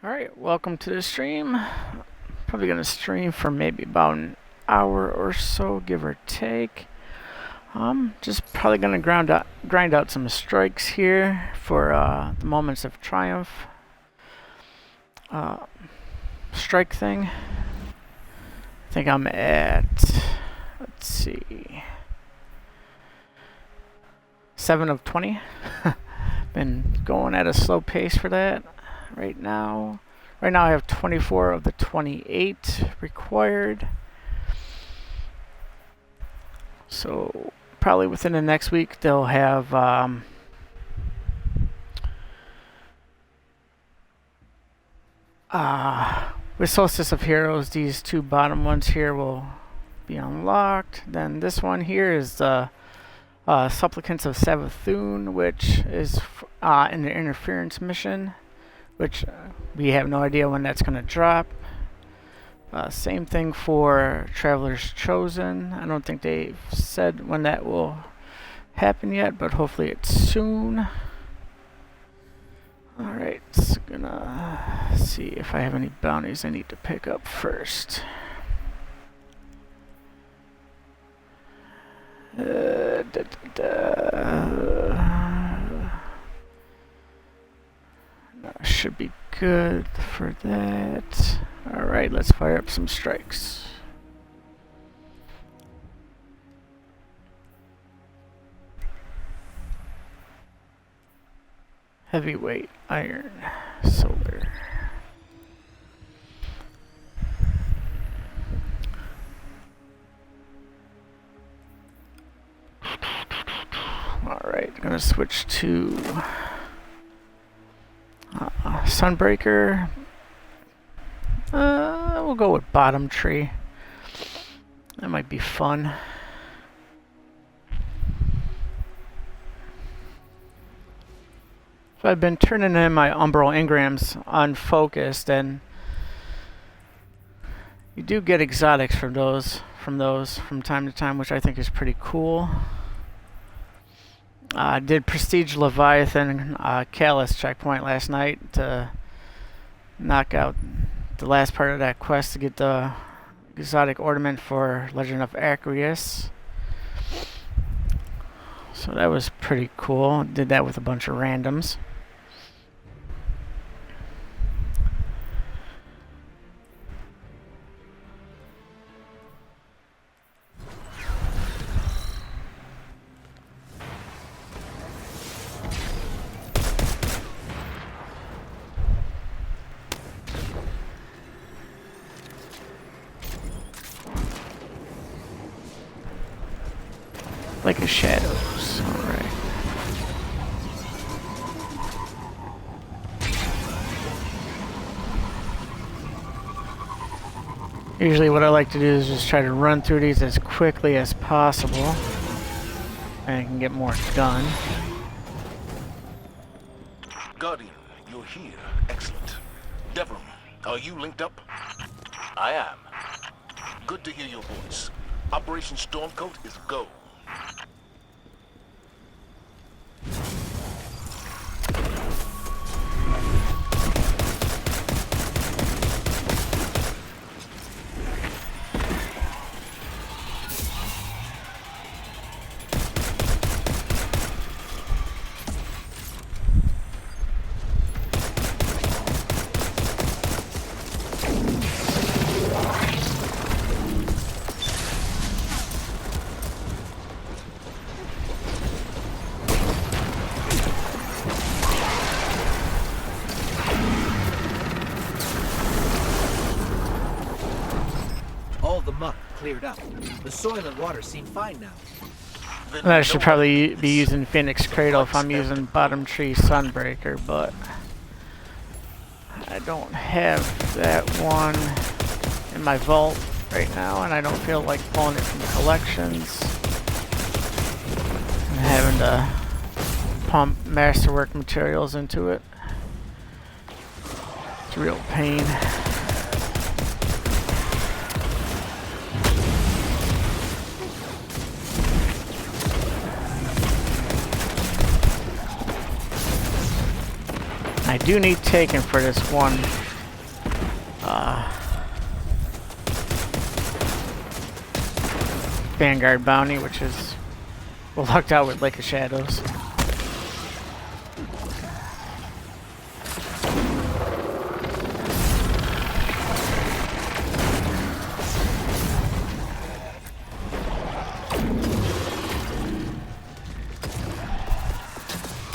Alright, welcome to the stream. Probably gonna stream for maybe about an hour or so, give or take. Just probably gonna grind out some strikes here for the moments of triumph strike thing. I think I'm at, let's see, 7 of 20. Been going at a slow pace for that. Right now I have 24 of the 28 required. So probably within the next week they'll have with Solstice of Heroes, these two bottom ones here will be unlocked. Then this one here is the Supplicants of Savathun, which is in the interference mission, which we have no idea when that's going to drop. Same thing for Traveler's Chosen. I don't think they've said when that will happen yet, but hopefully it's soon. Alright, so gonna see if I have any bounties I need to pick up first. Should be good for that. Alright, let's fire up some strikes. Heavyweight, iron, solar. Alright, gonna switch to Sunbreaker. We'll go with Bottom Tree. That might be fun. So I've been turning in my Umbral Engrams unfocused, and you do get exotics from those from time to time, which I think is pretty cool. I did Prestige Leviathan Callus checkpoint last night to knock out the last part of that quest to get the exotic ornament for Legend of Acreus. So that was pretty cool. Did that with a bunch of randoms. Like a shadows, alright. Usually what I like to do is just try to run through these as quickly as possible, and I can get more done. Guardian, you're here. Excellent. Devlin, are you linked up? I am. Good to hear your voice. Operation Stormcoat is go. The muck cleared up. The soil and water seem fine now. And I should probably be using Phoenix Cradle if I'm using Bottom Tree Sunbreaker, but I don't have that one in my vault right now, and I don't feel like pulling it from collections. I'm having to pump masterwork materials into it. It's a real pain. I I do need taken for this one. Vanguard bounty, which is locked out with Lake of Shadows.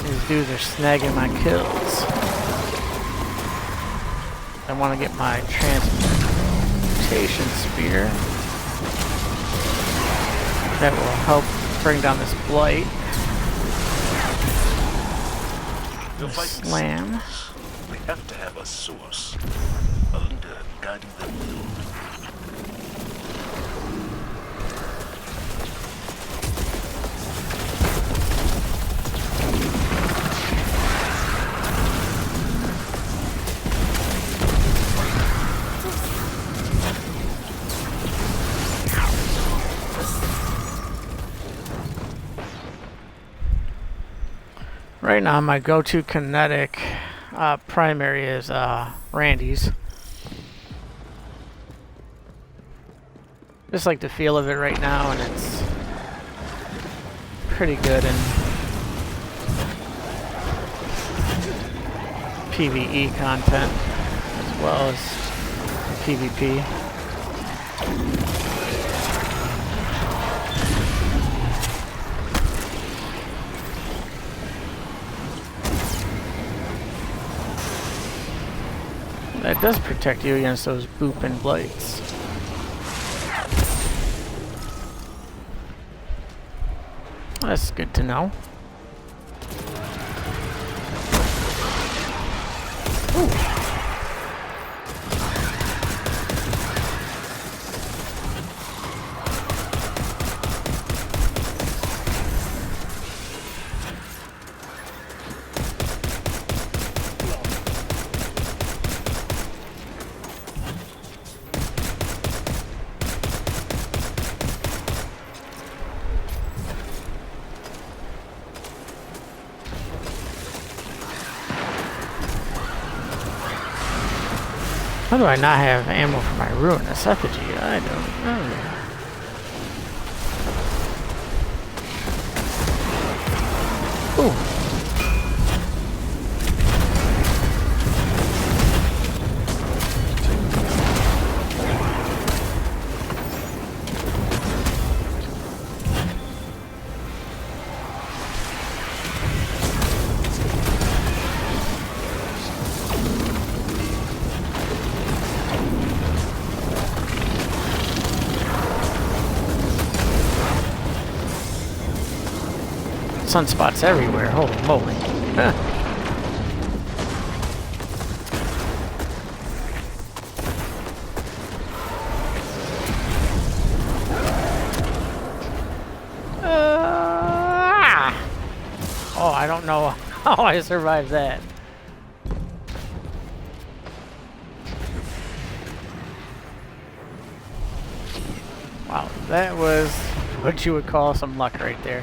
These dudes are snagging my kills. I want to get my transportation spear. That will help bring down this blight. Slam. They have to have a source, a leader guiding their build. Right now, my go-to kinetic primary is Randy's. Just like the feel of it right now, and it's pretty good in PvE content as well as PvP. That does protect you against those booping blights. That's good to know. Ooh. How do I not have ammo for my ruinous effigy? I don't know. Ooh. Sunspots everywhere, holy moly. Oh, I don't know how I survived that. Wow, that was what you would call some luck right there.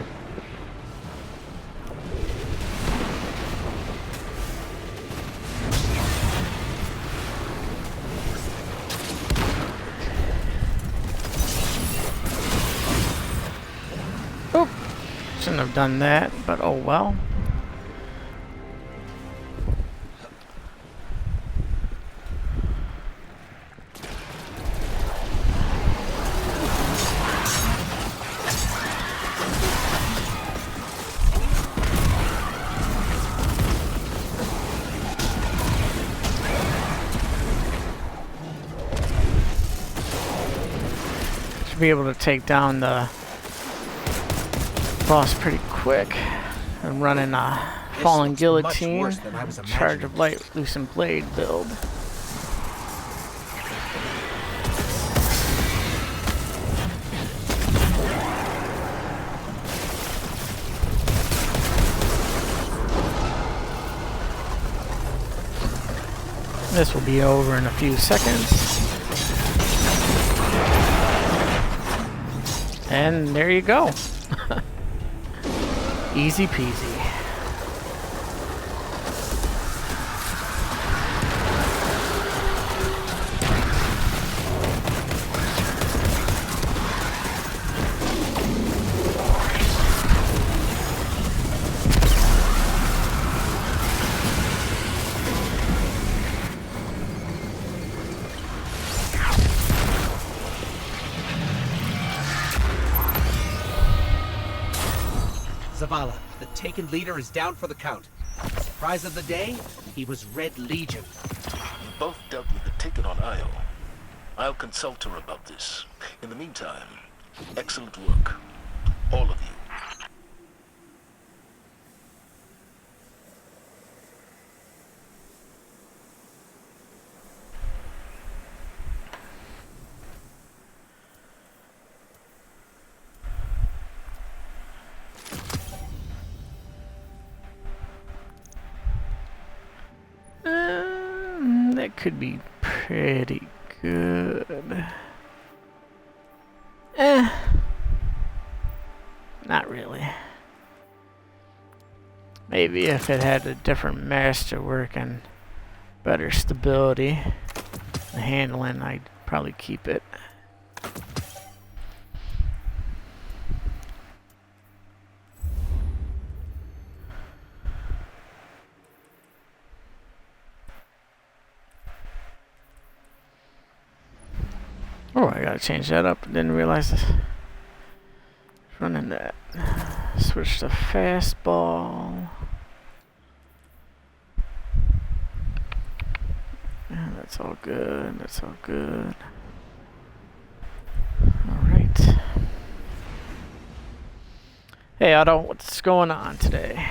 Oop! Shouldn't have done that, but oh well. Should be able to take down the boss pretty quick. I'm running a fallen guillotine, charge of light, loosened blade build. This will be over in a few seconds. And there you go. Easy peasy. Zavala, the taken leader is down for the count. Surprise of the day? He was Red Legion. You both dealt with the ticket on Io. I'll consult her about this. In the meantime, excellent work. All of you. That could be pretty good. Not really. Maybe if it had a different masterwork and better stability and handling, I'd probably keep it. Oh, I gotta change that up. Didn't realize this. Running that. Switch to fastball. Yeah, that's all good. That's all good. Alright. Hey Otto, what's going on today?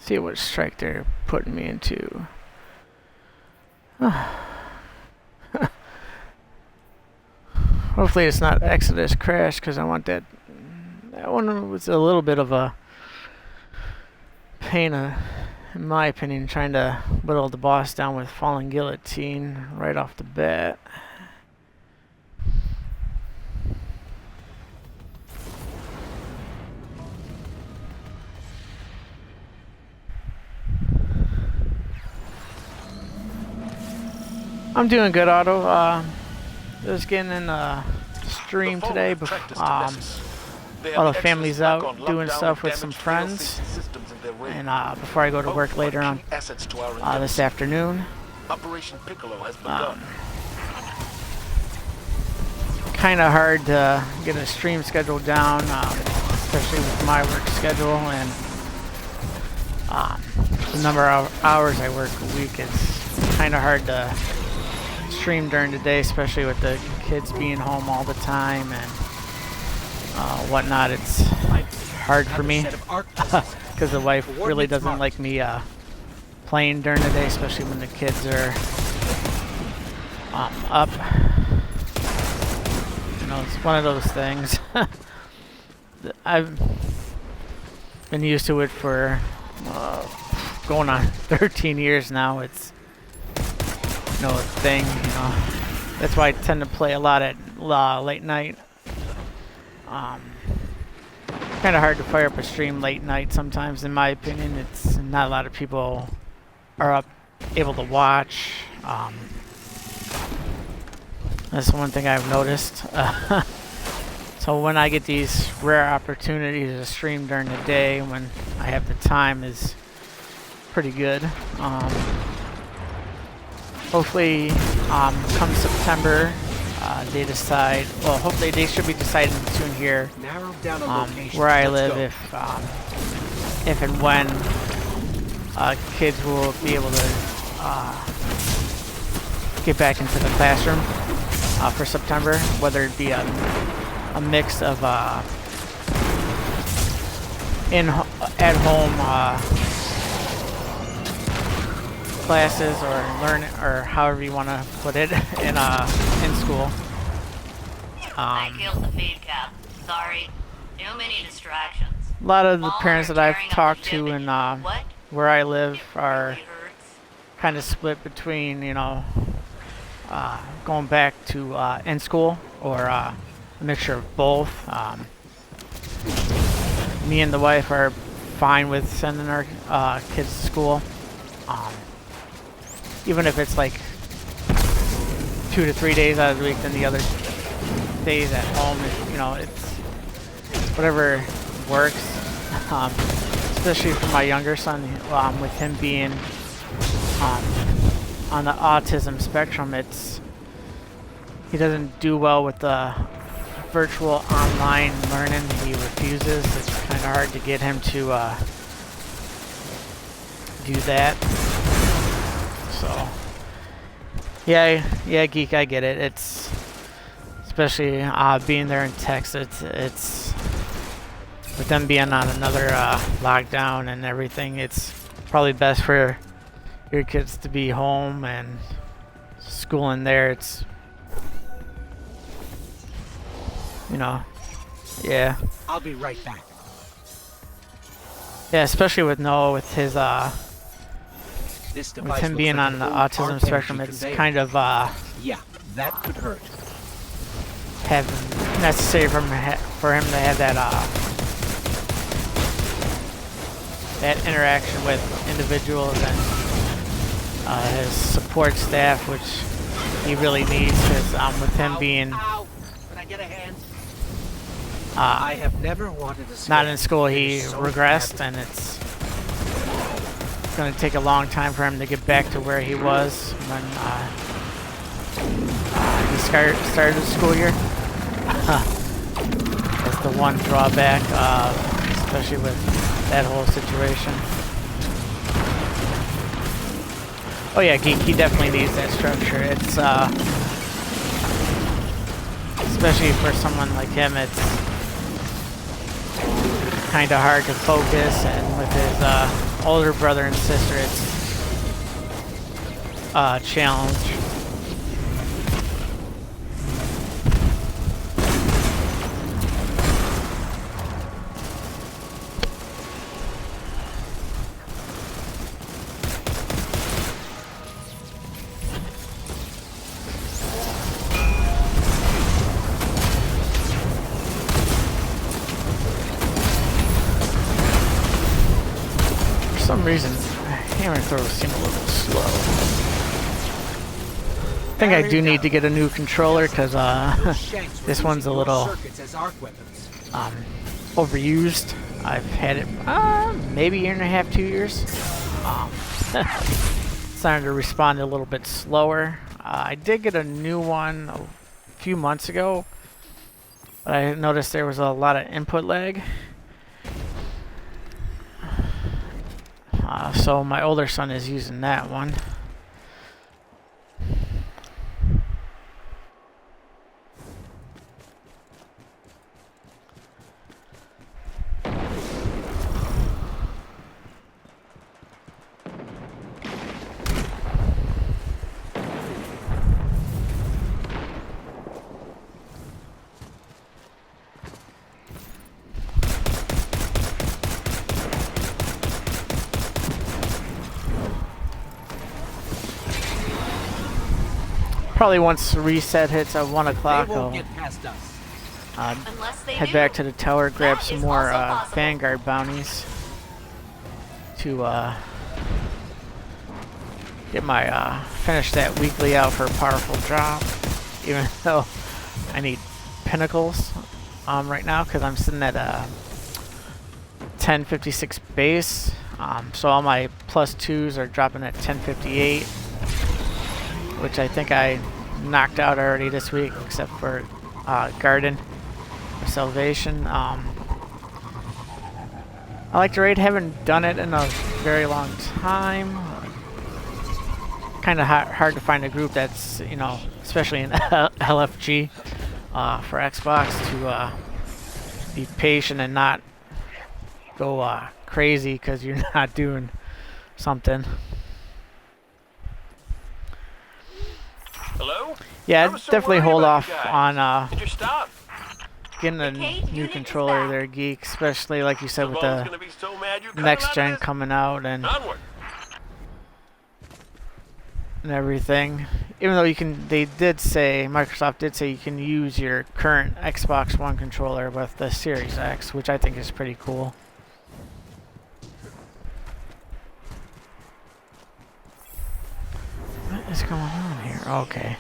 See what strike they're putting me into. Hopefully it's not Exodus Crash, because I want that. That one was a little bit of a pain, in my opinion, trying to whittle the boss down with Falling Guillotine right off the bat. I'm doing good, Otto. Just getting in the stream today. All the family's out doing stuff with some friends, and before I go to work later on this afternoon. Kind of hard to get a stream schedule down, especially with my work schedule and the number of hours I work a week. It's kind of hard to stream during the day, especially with the kids being home all the time and whatnot. It's hard for me because the wife really doesn't like me playing during the day, especially when the kids are up. You know, it's one of those things. I've been used to it for going on 13 years now. It's no thing, you know. That's why I tend to play a lot at late night. Kind of hard to fire up a stream late night sometimes, in my opinion. It's not a lot of people are able to watch. That's one thing I've noticed. So when I get these rare opportunities to stream during the day, when I have the time, is pretty good. Hopefully, come September, they decide. Well, hopefully they should be deciding soon here where I live, if and when kids will be able to get back into the classroom for September. Whether it be a mix of at home classes or learn, or however you want to put it, in school. I killed the feed cap. Sorry. Too many distractions. A lot of the parents that I've talked to in where I live are kind of split between, you know, going back to in school or a mixture of both. Me and the wife are fine with sending our kids to school. Even if it's like 2 to 3 days out of the week, then the other days at home, you know, it's whatever works. especially for my younger son, with him being on the autism spectrum. He doesn't do well with the virtual online learning. He refuses. It's kind of hard to get him to do that. So yeah, Geek, I get it. It's especially being there in Texas. It's with them being on another lockdown and everything. It's probably best for your kids to be home and schooling there. It's, you know, yeah. I'll be right back. Yeah, especially with Noah, with his This with device him looks being like on an the old autism arc spectrum. energy It's conveyor. kind of Yeah, that could hurt. necessary for him to have that interaction with individuals and his support staff, which he really needs, because with him being Ow. Can I get a hand? I have never wanted to not in school, he so regressed, badly. and it's going to take a long time for him to get back to where he was when he started the school year. That's the one drawback, especially with that whole situation. Oh yeah, Geek, he definitely needs that structure. It's especially for someone like him, it's kind of hard to focus, and with his older brother and sister, it's a challenge. For some reason, hammer throws seem a little slow. I think I do need to get a new controller, because this one's a little overused. I've had it maybe a year and a half, 2 years. Starting to respond a little bit slower. I did get a new one a few months ago, but I noticed there was a lot of input lag. So my older son is using that one. Probably once reset hits at 1 o'clock, They won't I'll get past us. Unless they head do. back to the tower, grab That some is more also possible. Vanguard bounties to get my finish that weekly out for a powerful drop. Even though I need pinnacles right now, because I'm sitting at a 1056 base. So all my +2s are dropping at 1058, which I think I knocked out already this week, except for Garden of Salvation. I like to raid, haven't done it in a very long time. Kind of hard to find a group that's, you know, especially in LFG for Xbox, to be patient and not go crazy because you're not doing something. Hello? Yeah, I I'd was so definitely worried hold about off you guys. on Did you stop? getting a The cage new unit is controller back. there, Geek, especially like you said with Savon's the gonna be so mad you cut him next out of gen this? coming out and Onward. everything. Even though Microsoft did say you can use your current Xbox One controller with the Series X, which I think is pretty cool. What is going on here? Okay.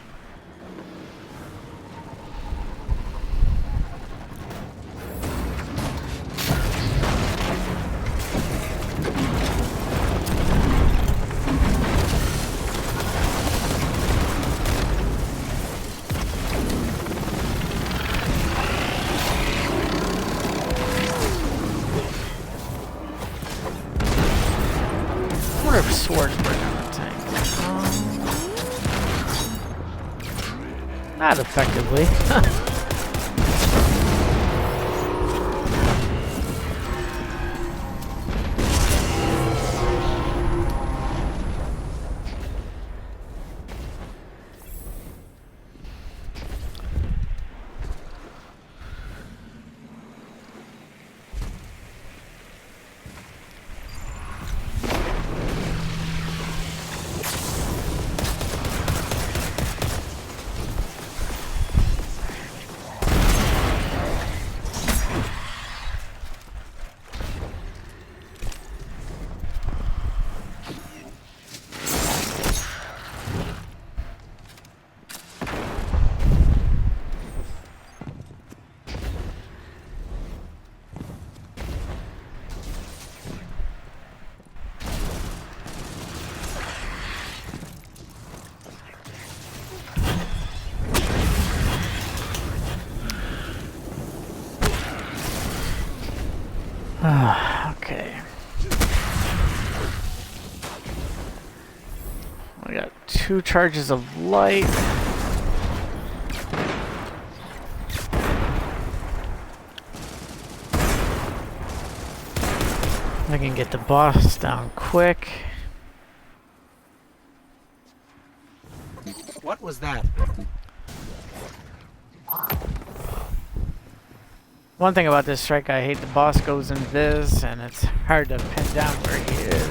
Not effectively. Okay. I got 2 charges of light. I can get the boss down quick. What was that? One thing about this strike, I hate the boss goes invis, and it's hard to pin down where he is.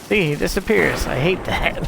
See, he disappears. I hate that.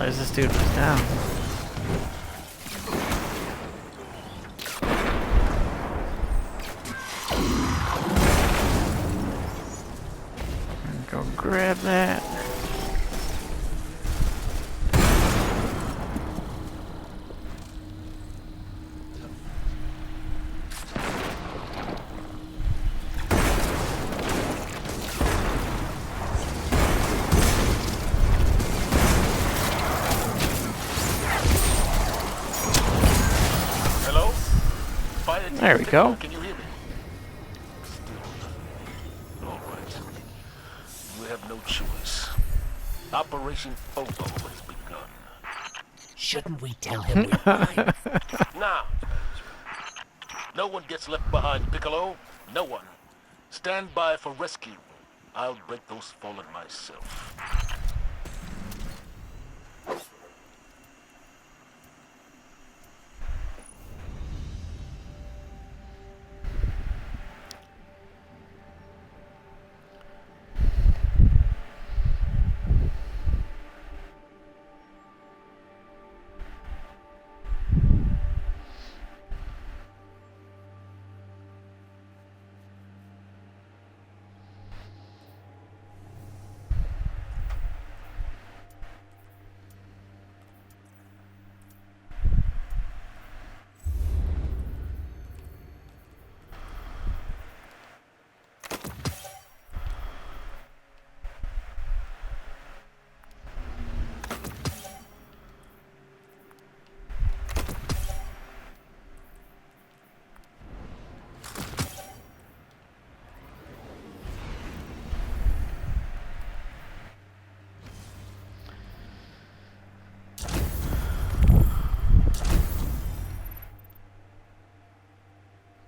This dude was down. Go grab that. There we go. Can you hear me? All right. You have no choice. Operation Oboe has begun. Shouldn't we tell him we're fine? Now, no one gets left behind, Piccolo. No one. Stand by for rescue. I'll break those fallen myself.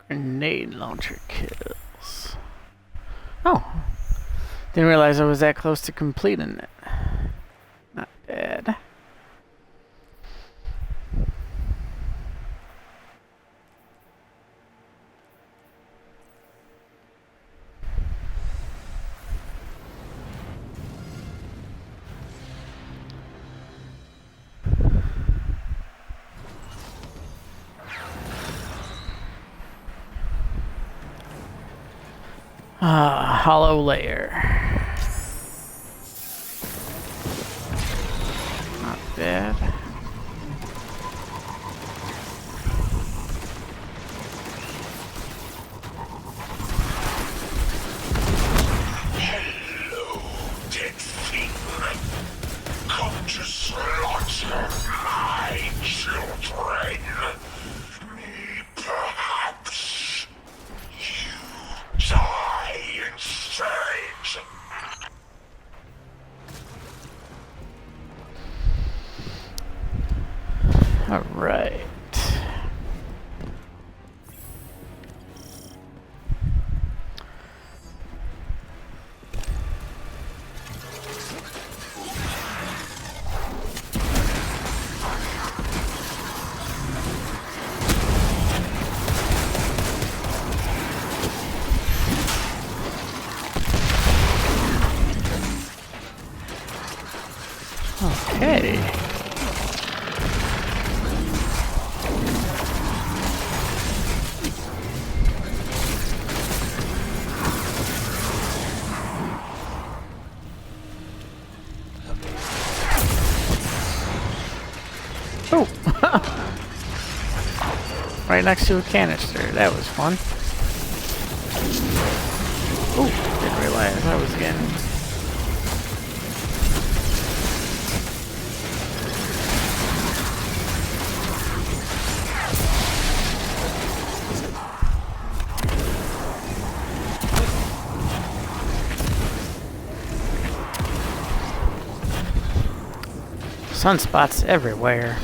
Grenade launcher kills. Oh, didn't realize I was that close to completing it. Not bad. Hollow layer. Not bad. Hello, dead thing. Come to slaughter my children. Me, perhaps. You die instead. All right. Okay. Oh! Right next to a canister. That was fun. Oh, didn't realize I was getting... Sunspots everywhere.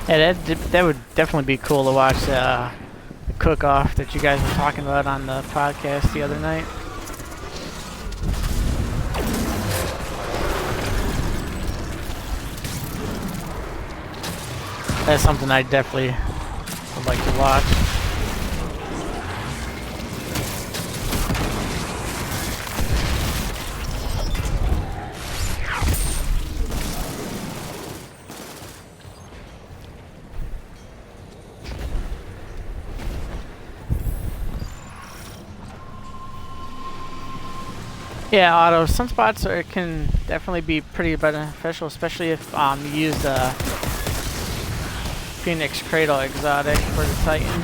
Yeah, that would definitely be cool to watch the cook-off that you guys were talking about on the podcast the other night. That's something I definitely would like to watch. Yeah, auto sunspots can definitely be pretty beneficial, especially if you use the Phoenix Cradle exotic for the Titan.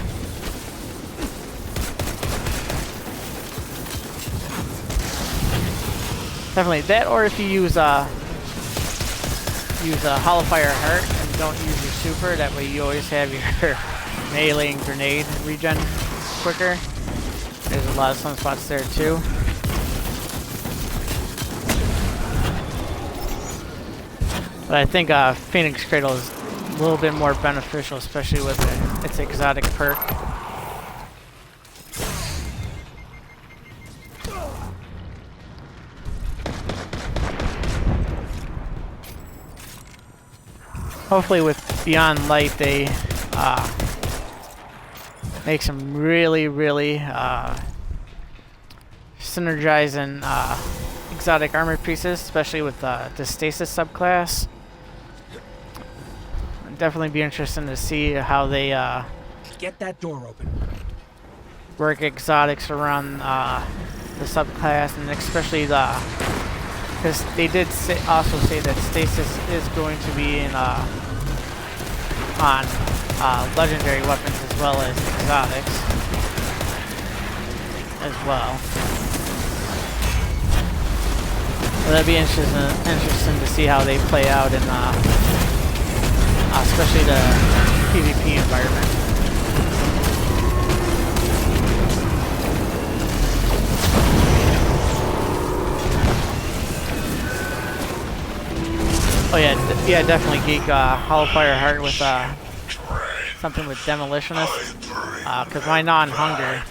Definitely that, or if you use a Hollow Fire Heart and don't use your super, that way you always have your melee and grenade regen quicker. There's a lot of sunspots there too. But I think Phoenix Cradle is a little bit more beneficial, especially with its exotic perk. Hopefully with Beyond Light they make some really synergizing exotic armor pieces, especially with the Stasis subclass. Definitely be interesting to see how they Get that door open. work exotics around the subclass, and especially because they did also say that Stasis is going to be in on legendary weapons as well as exotics as well. So that'd be interesting to see how they play out in especially the PvP environment. Oh yeah, yeah, definitely geek Hollow Fire Heart with something with Demolitionist, because my non-hunger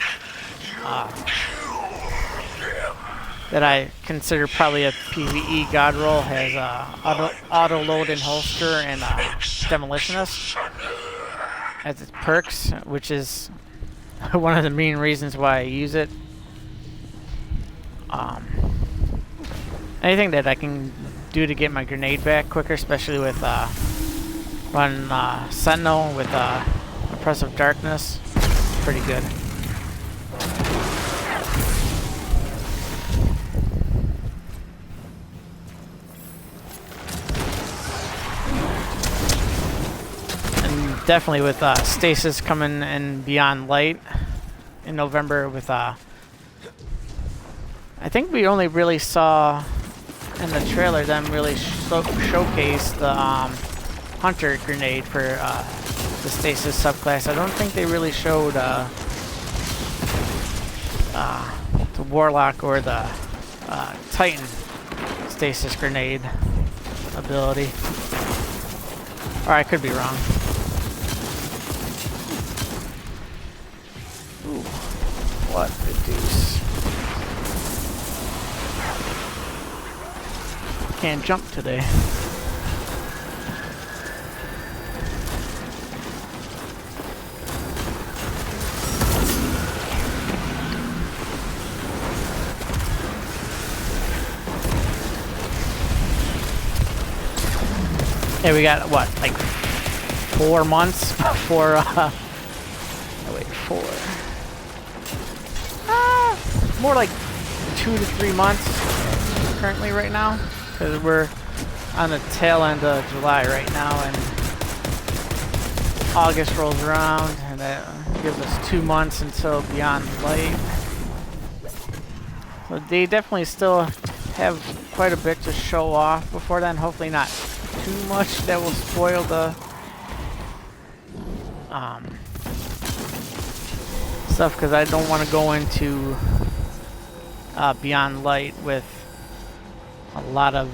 that I consider probably a PvE god roll has auto load and holster and Demolitionist as its perks, which is one of the main reasons why I use it. Anything that I can do to get my grenade back quicker, especially with run Sentinel with Oppressive Darkness, pretty good. And definitely with Stasis coming in Beyond Light in November with I think we only really saw in the trailer them really showcase the Hunter grenade for the Stasis subclass. I don't think they really showed the Warlock or the Titan Stasis grenade ability. Or I could be wrong. Ooh, what the deuce. Can't jump today. Hey, we got what, like 4 months before oh wait, 4. More like 2 to 3 months currently right now. Because we're on the tail end of July right now, and August rolls around, and that gives us 2 months until Beyond Light. So they definitely still have quite a bit to show off before then. Hopefully not too much that will spoil the stuff, because I don't want to go into Beyond Light with a lot of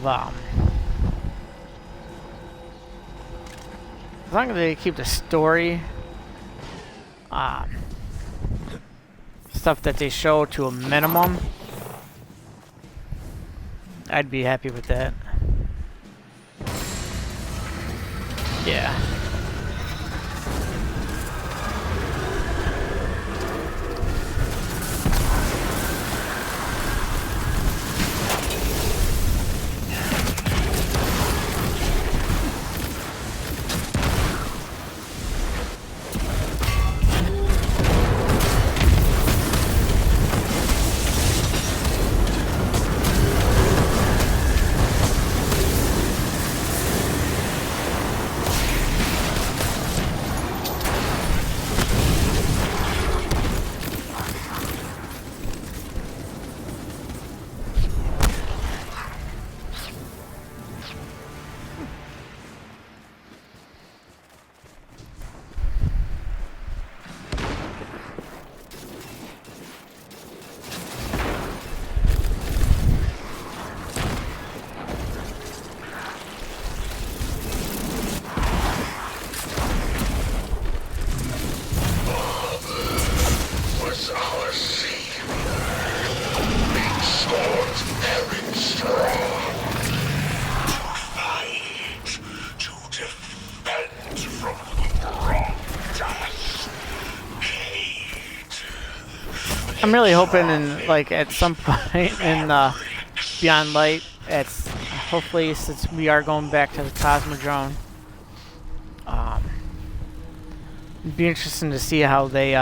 as long as they keep the story stuff that they show to a minimum, I'd be happy with that. Yeah. I'm really hoping in like at some point in Beyond Light, it's hopefully, since we are going back to the Cosmodrome, it'd be interesting to see how they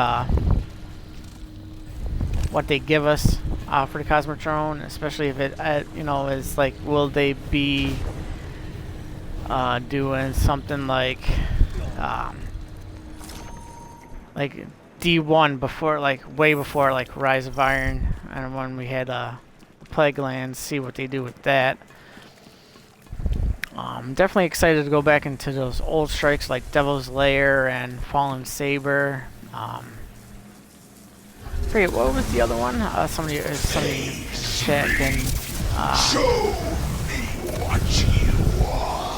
what they give us for the Cosmodrome, especially if it you know, is like, will they be doing something like D1 before, like way before like Rise of Iron, and when we had Plague Lands, see what they do with that. Definitely excited to go back into those old strikes like Devil's Lair and Fallen Saber. Forget what was the other one? Somebody in chat can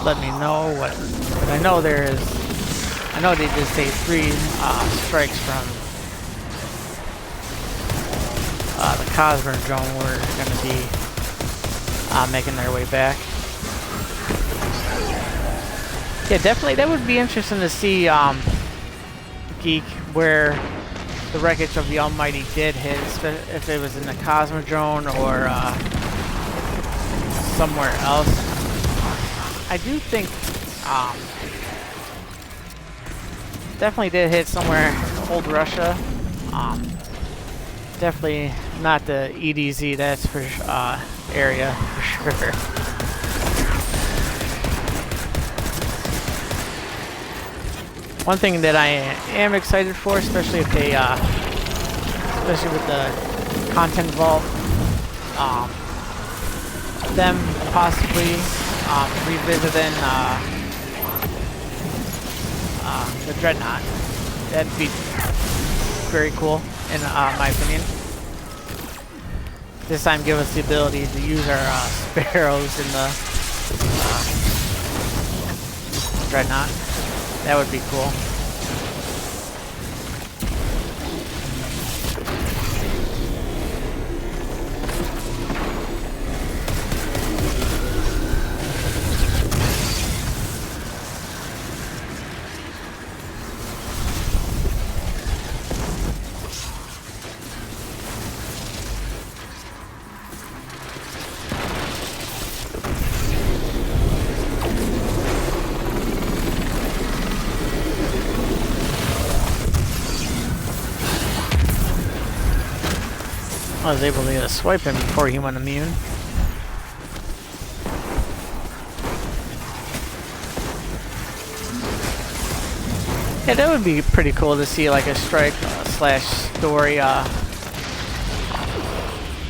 let me know what. But I know there is. I know they did say 3 strikes from the Cosmodrome were going to be making their way back. Yeah, definitely. That would be interesting to see, Geek, where the wreckage of the Almighty did hit, if it was in the Cosmodrome or somewhere else. I do think definitely did hit somewhere old Russia. Definitely not the EDZ, that's for area for sure. One thing that I am excited for, especially if they, especially with the content vault, them possibly revisiting the Dreadnought. That'd be very cool, in my opinion. This time, give us the ability to use our sparrows in the Dreadnought. That would be cool. I was able to get a swipe in before he went immune. Yeah, that would be pretty cool to see, like a strike slash story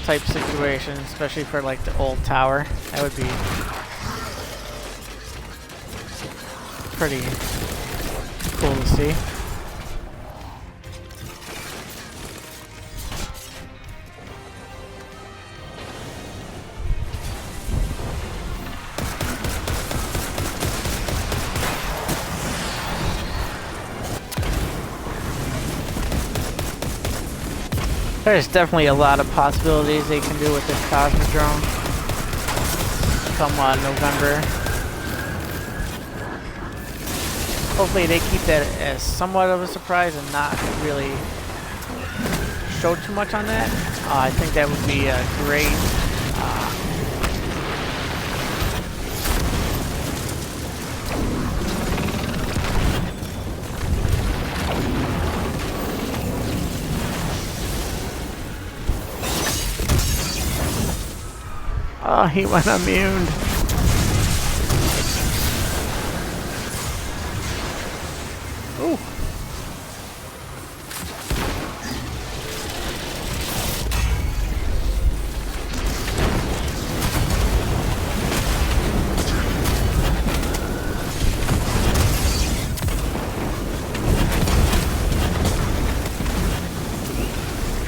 type situation, especially for like the old tower. That would be pretty cool to see. There's definitely a lot of possibilities they can do with this Cosmodrome come November. Hopefully they keep that as somewhat of a surprise and not really show too much on that. I think that would be a great oh, he went immune. Ooh.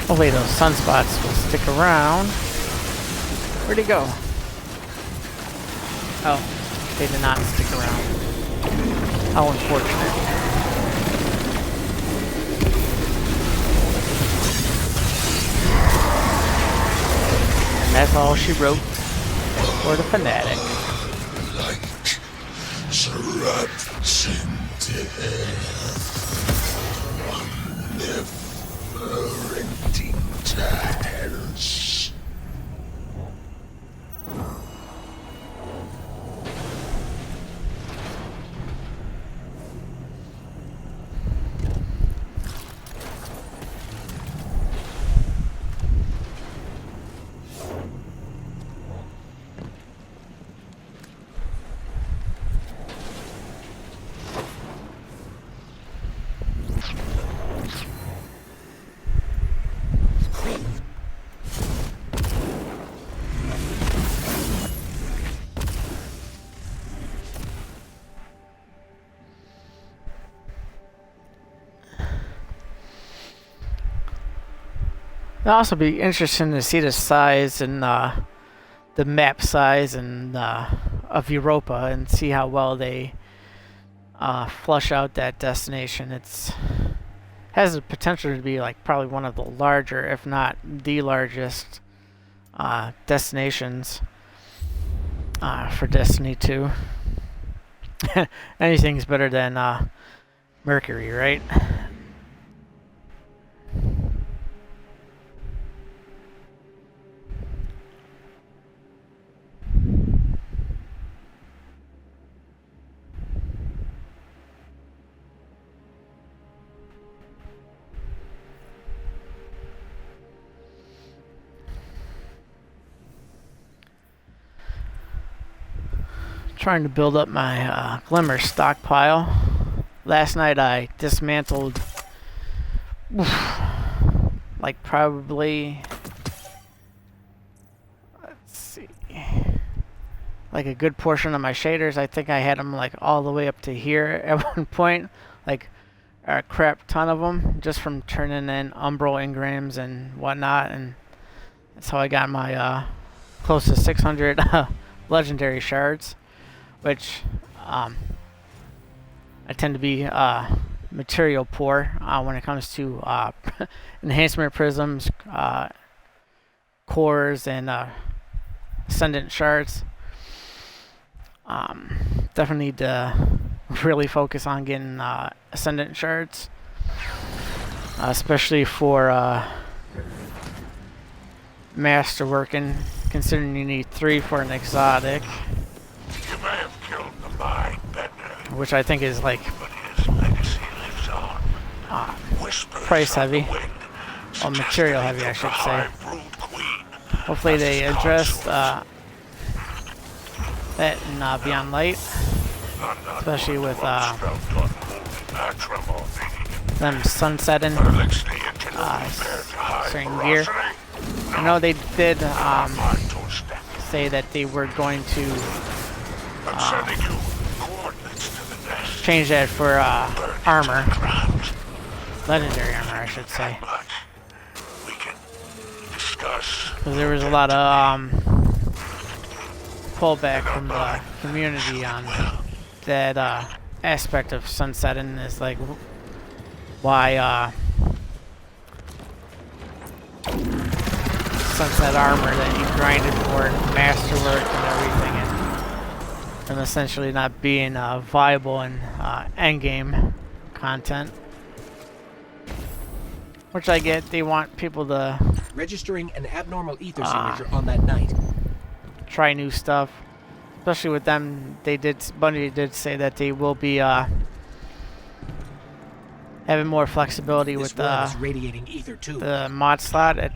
Hopefully those sunspots will stick around. Where'd he go? Oh, they did not stick around. How unfortunate. And that's all she wrote for the fanatic. Light surrupts into never-ending dance. It'll also be interesting to see the size and the map size and of Europa and see how well they flush out that destination. It's has the potential to be like probably one of the larger, if not the largest, destinations for Destiny 2. Anything's better than Mercury, right? Trying to build up my Glimmer stockpile. Last night I dismantled like probably, let's see, like a good portion of my shaders. I think I had them like all the way up to here at one point, like a crap ton of them just from turning in umbral engrams and whatnot, and that's how I got my close to 600 legendary shards, which I tend to be material poor when it comes to enhancement prisms, cores, and ascendant shards. Definitely need to really focus on getting ascendant shards, especially for masterworking, considering you need 3 for an exotic. You may have killed the mind bender, Which I think is like but his legacy lives on. Whispers price of the heavy, wind or suggest material the heavy, I of should the say. high-brood queen. Hopefully they address that in Beyond Light, especially with them sunsetting certain gear. I know they did say that they were going to change that for armor, legendary armor, I should say. We can discuss. Because there was a lot of pullback from the community on that aspect of sunsetting. Is like why sunset armor that you grinded for masterwork and everything, and essentially not being viable in endgame content. Which I get. They want people to Registering an abnormal ether signature on that night. try new stuff, especially with them. Bungie did say that they will be having more flexibility This with realm is radiating ether too. the mod slot at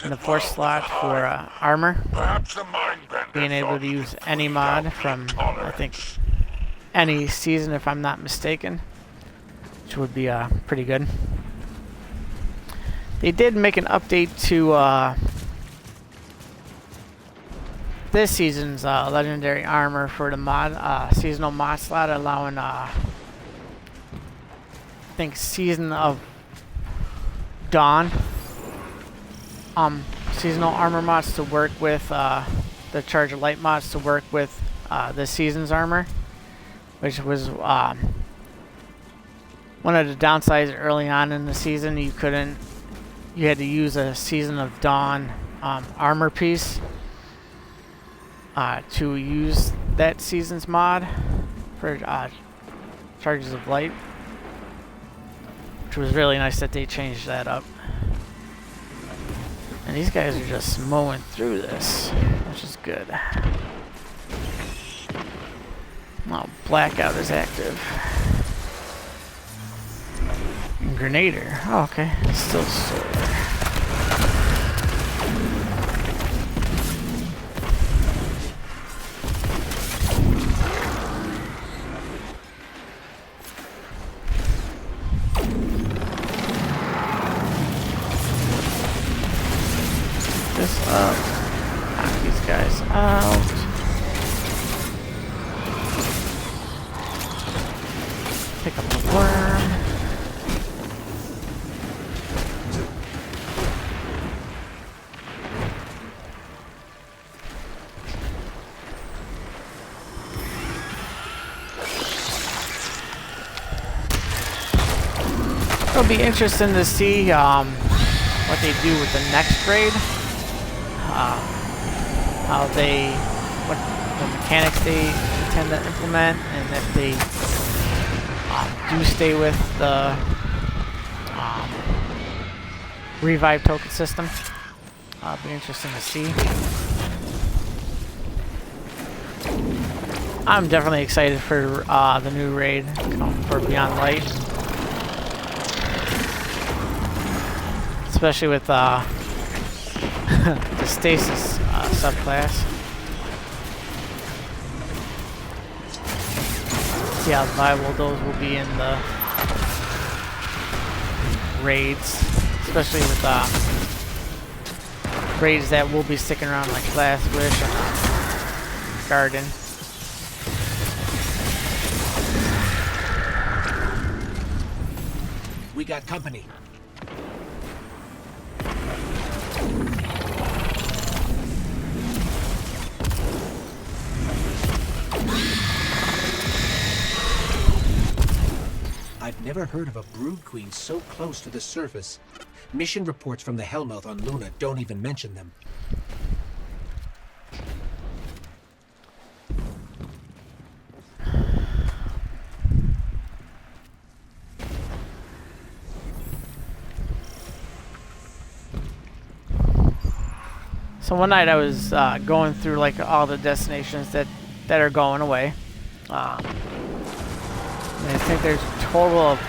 in the force slot for armor, Perhaps the mind bender being able to use any mod from I think any season, if I'm not mistaken, which would be pretty good. They did make an update to this season's legendary armor for the mod seasonal mod slot, allowing I think Season of Dawn seasonal armor mods to work with the Charge of Light mods to work with the season's armor, which was one of the downsides early on in the season. You had to use a Season of Dawn armor piece to use that season's mod for Charges of Light, which was really nice that they changed that up. And these guys are just mowing through this, which is good. Oh, Blackout is active. And Grenader. Oh, okay. Still solar. This up. Knock these guys out. Pick up the worm. It'll be interesting to see what they do with the next raid. How they, what the mechanics they intend to implement, and if they do stay with the revive token system. It'll be interesting to see. I'm definitely excited for the new raid for Beyond Light, especially with the Stasis subclass. See how viable those will be in the raids, especially with raids that will be sticking around like Last Wish and Garden. We got company. I've never heard of a brood queen so close to the surface. Mission reports from the Hellmouth on Luna don't even mention them. So one night I was going through like all the destinations that are going away. And I think there's a total of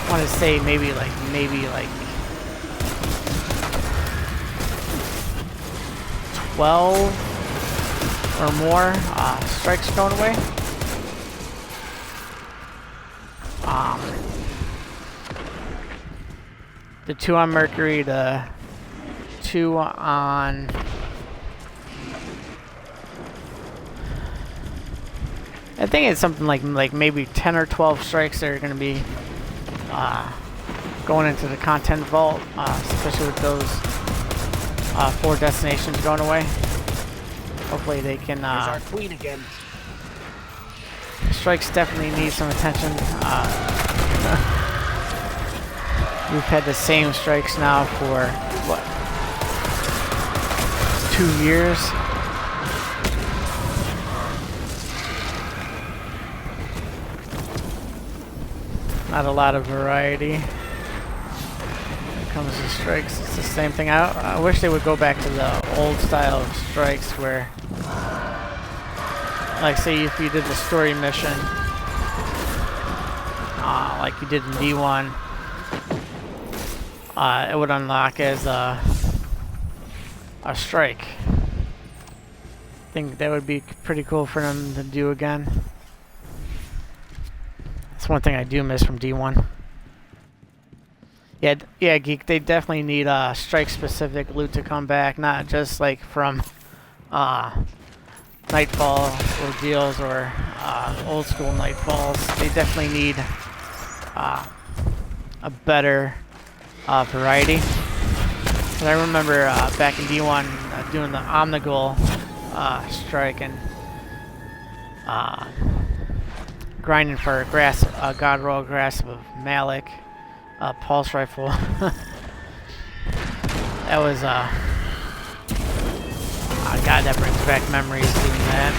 I want to say maybe like 12 or more strikes going away. The 2 on Mercury, the 2 on I think it's something like maybe 10 or 12 strikes that are going to be going into the content vault, especially with those 4 destinations going away. Hopefully they can. There's our queen again. Strikes definitely need some attention. We've had the same strikes now for what, 2 years. Not a lot of variety when it comes to strikes. It's the same thing. I wish they would go back to the old style of strikes where, like, say if you did the story mission, like you did in D1, it would unlock as a strike. I think that would be pretty cool for them to do again. That's one thing I do miss from D1. Yeah, Geek, they definitely need strike-specific loot to come back, not just like from Nightfall ordeals or old school Nightfalls. They definitely need a better variety. And I remember back in D1 doing the Omnigul strike and grinding for a God Royal Grasp of Malik, Pulse Rifle. That was, God, that brings back memories doing that.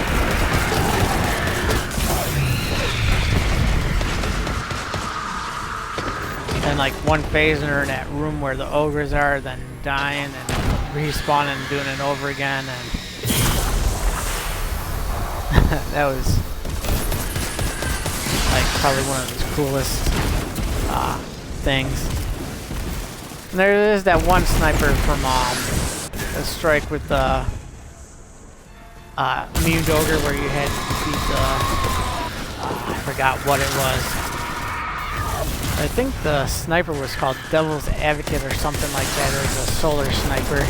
And like one phaser in that room where the ogres are, then dying and respawning and doing it over again, and that was like probably one of the coolest things. And there is that one sniper from the strike with the Mew Ogre where you had to beat the I forgot what it was. I think the sniper was called Devil's Advocate or something like that. It was a solar sniper.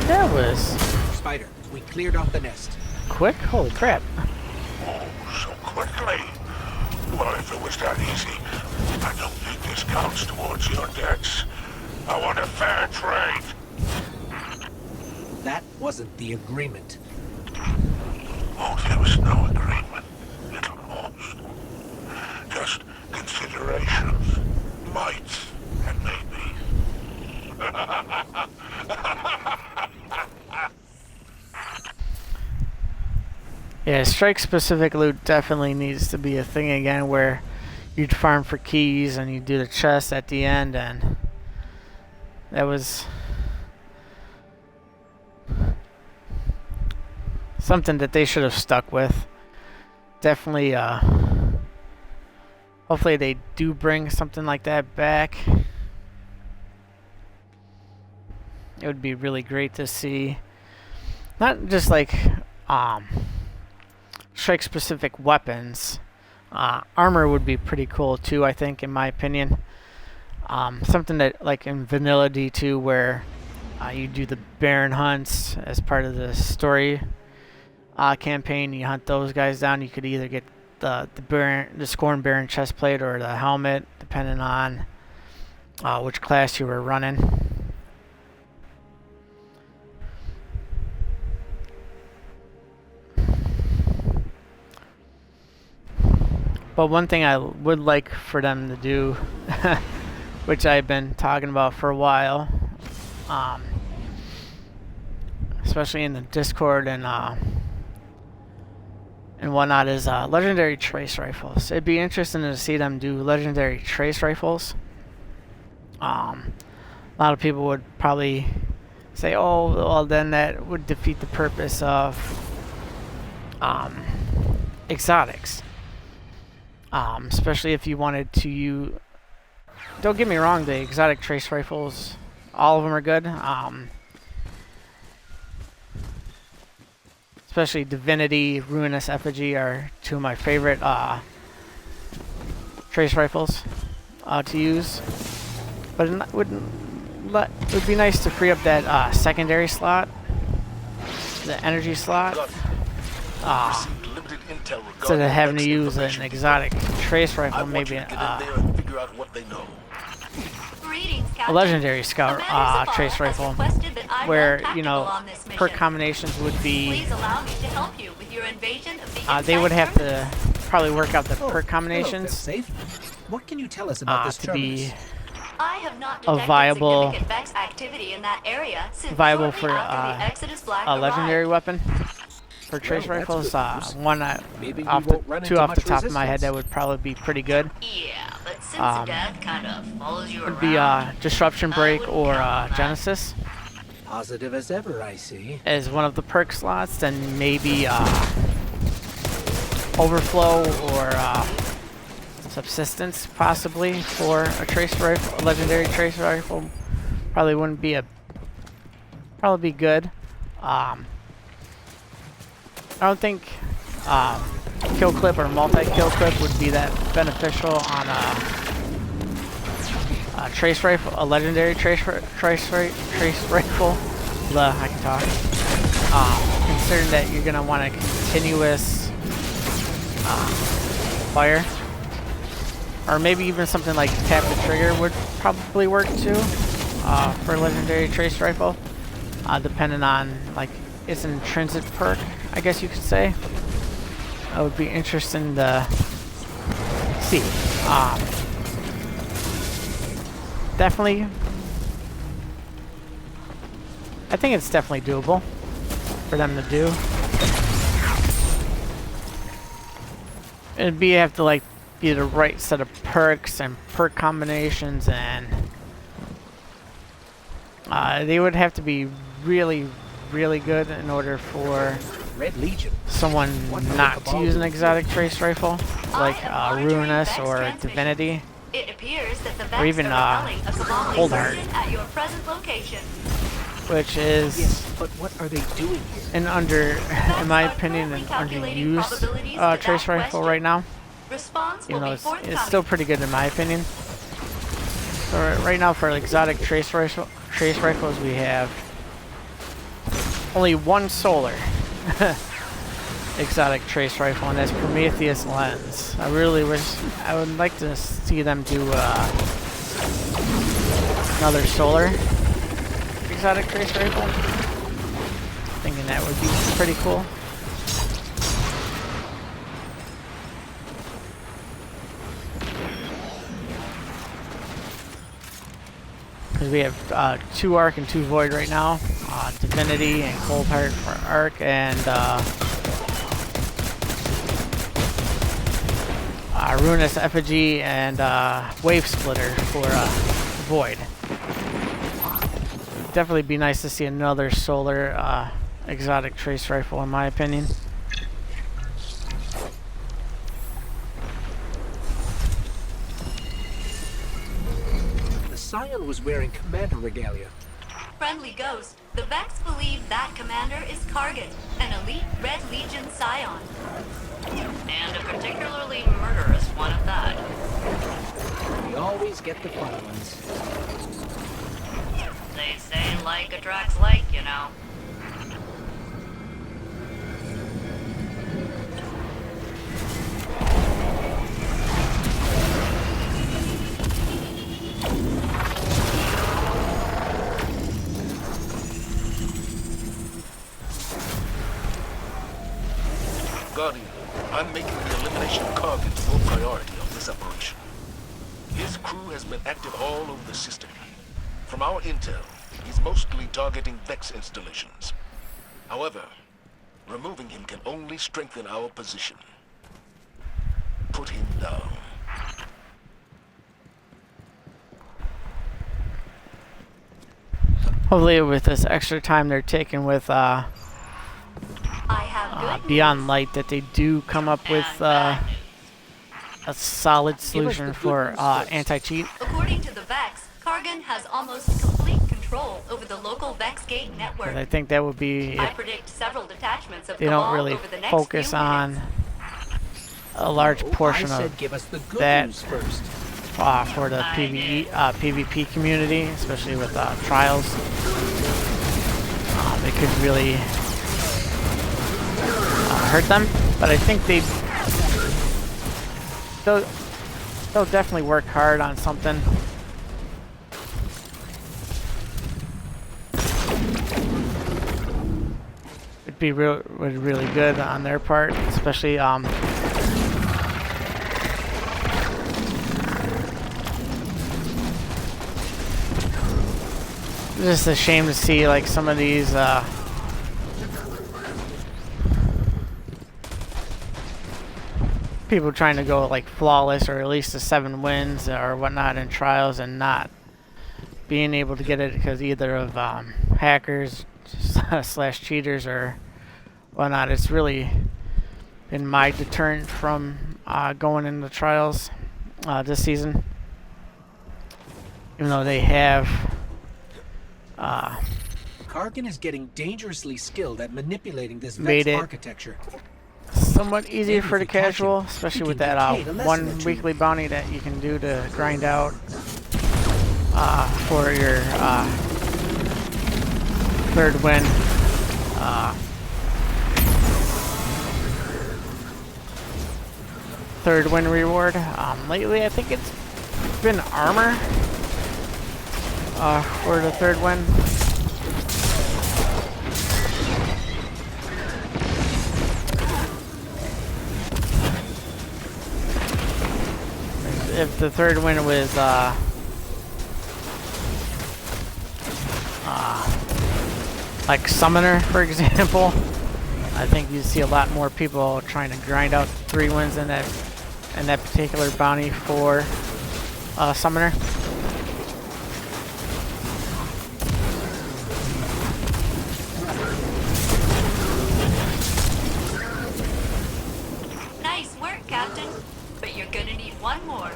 That was Spider, we cleared off the nest. quick. Holy crap! Oh, so quickly. Well, if it was that easy, I don't think this counts towards your debts. I want a fair trade. That wasn't the agreement. Oh, there was no agreement, little horse. Just considerations, might, and maybe. Yeah, strike specific loot definitely needs to be a thing again where you'd farm for keys and you do the chest at the end, and that was something that they should have stuck with. Definitely, hopefully they do bring something like that back. It would be really great to see. Not just like, strike specific weapons. Armor would be pretty cool too, I think, in my opinion. Something that, like in Vanilla D2, where you do the Baron hunts as part of the story campaign. You hunt those guys down. You could either get the Scorn Baron chestplate or the helmet, depending on which class you were running. But one thing I would like for them to do, which I've been talking about for a while, especially in the Discord and whatnot, is legendary trace rifles. It'd be interesting to see them do legendary trace rifles. A lot of people would probably say, "Oh, well, then that would defeat the purpose of exotics." Especially if you wanted to don't get me wrong, the exotic trace rifles, all of them are good. Especially Divinity, Ruinous Effigy are two of my favorite trace rifles to use. But it would be nice to free up that secondary slot, the energy slot. Instead of having to use an exotic trace rifle, maybe a legendary scout trace rifle, where, you know, perk combinations would be, they would have to probably work out the perk combinations What can you tell us about this to be I have not a viable activity in that area since for a legendary weapon. For trace rifles, two off the top of my head that would probably be pretty good. Yeah, but since death kind of follows you would be Disruption Break or Genesis. Positive as ever, I see. As one of the perk slots, then maybe Overflow or Subsistence possibly for a trace rifle, a legendary trace rifle. Probably be good. I don't think kill clip or multi-kill clip would be that beneficial on a trace rifle, a legendary trace rifle. I can talk. Considering that you're gonna want a continuous fire, or maybe even something like tap the trigger would probably work too for a legendary trace rifle, depending on like its intrinsic perk, I guess you could say. That would be interesting to see. Definitely, I think it's definitely doable for them to do. It'd have to like be the right set of perks and perk combinations, and they would have to be really good in order for Red Legion. Someone not to use an exotic trace rifle, like Ruinous or Divinity, It appears that the or even Cold Heart, which is but what are they doing here? in my opinion, an underused trace rifle right now. Even though it's still pretty good in my opinion. So right now for exotic trace rifles, we have only one solar exotic trace rifle, and that's Prometheus Lens. I would like to see them do another solar exotic trace rifle. Thinking that would be pretty cool. Because we have 2 Arc and 2 Void right now. Divinity and Cold Heart for Arc, and Ruinous Effigy and Wave Splitter for Void. It'd definitely be nice to see another solar exotic trace rifle, in my opinion. The Scion was wearing commander regalia. Friendly Ghost, the Vex believe that commander is Kargan, an elite Red Legion Scion. And a particularly murderous one at that. We always get the fun ones. They say like attracts like, you know. Guardian, I'm making the elimination of Kargan full priority on this operation. His crew has been active all over the system. From our intel, he's mostly targeting Vex installations. However, removing him can only strengthen our position. Put him down. Hopefully with this extra time they're taking with I have good Beyond news Light, that they do come up with and bad news. a solid solution good for news first. anti-cheat. According to the Vex, Kargan has almost complete control over the local Vex Gate network. But I think that would be I if predict several detachments of they don't Cabal really over the next focus few on minutes. a large portion I said of give us the good that news first. for the PvP community, especially with trials. It could really hurt them, but I think they'll definitely work hard on something. It'd be really good on their part, especially just a shame to see like some of these people trying to go like flawless or at least the 7 wins or whatnot in trials and not being able to get it because either of hackers slash cheaters or whatnot. It's really been my deterrent from going into trials this season, even though they have Kargan is getting dangerously skilled at manipulating this Made Vex it architecture. somewhat easier Maybe for if the we catch casual, him, especially he with can that dictate a lesson one or two. weekly bounty that you can do to grind out for your 3rd win. Third win reward. Lately, I think it's been armor for the 3rd win. If the 3rd win was like Summoner, for example, I think you see a lot more people trying to grind out 3 wins in that particular bounty for Summoner. Nice work, Captain. But you're gonna need one more.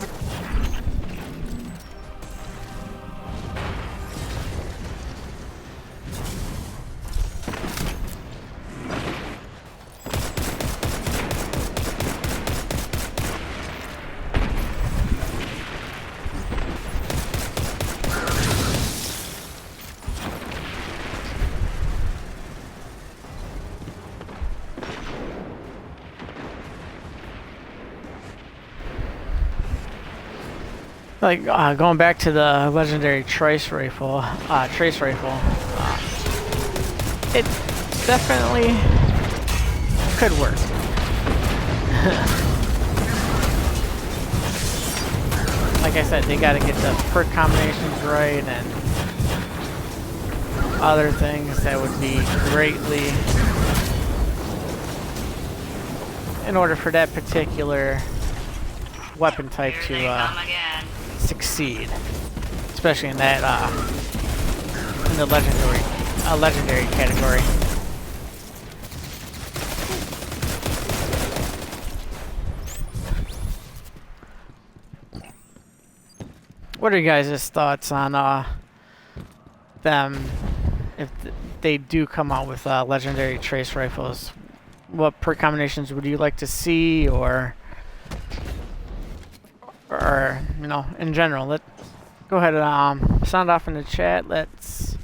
Like going back to the legendary trace rifle, it definitely could work. Like I said, they got to get the perk combinations right and other things that would be greatly in order for that particular weapon type to succeed, especially in that in the legendary category. What are you guys' thoughts on them if they do come out with legendary trace rifles? What perk combinations would you like to see, or you know, in general? Go ahead and sound off in the chat. Let's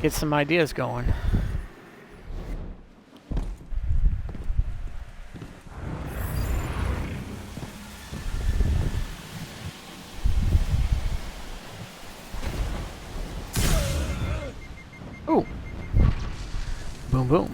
get some ideas going. Ooh. Boom, boom.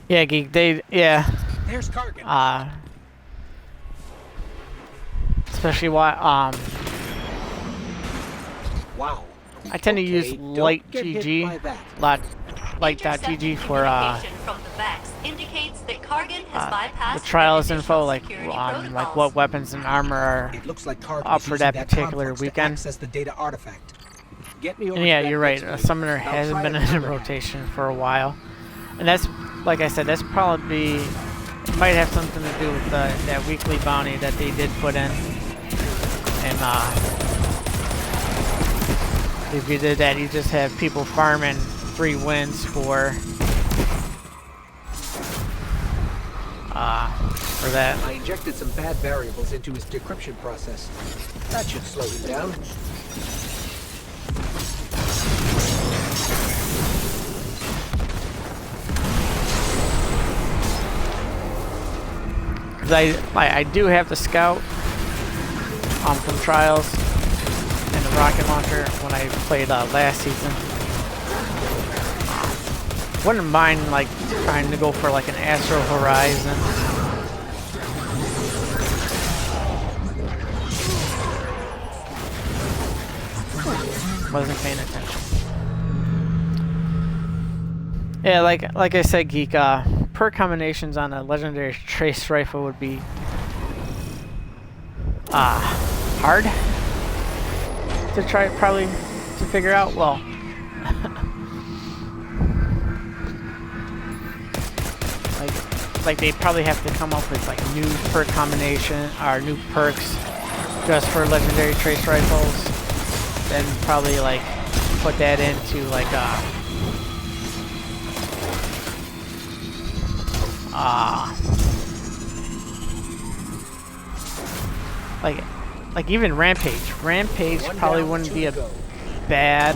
Yeah, Geek, yeah. There's Kargan. Especially Wow. I tend to use light GG, light.gg for From the Vex indicates that Kargan has bypassed the trials initial info, like security what weapons and armor are It looks like Kargan up is for using that particular complex to weekend. access the data artifact. Get me over And to yeah, that you're right. next A summoner week. I'll hasn't try been it in another rotation for a while, and that's, like I said, that's probably might have something to do with that weekly bounty that they did put in. And if you did that, you just have people farming 3 wins for that. I injected some bad variables into his decryption process. That should slow him down. Cause I do have the scout from Trials and the rocket launcher when I played last season. Wouldn't mind like trying to go for like an Astro Horizon. Wasn't paying attention. Yeah, like I said, Geek, perk combinations on a legendary trace rifle would be hard to try, probably to figure out. Well, like they probably have to come up with like new perk combination or new perks just for legendary trace rifles. Then probably like put that into like like even Rampage. Rampage probably wouldn't be a bad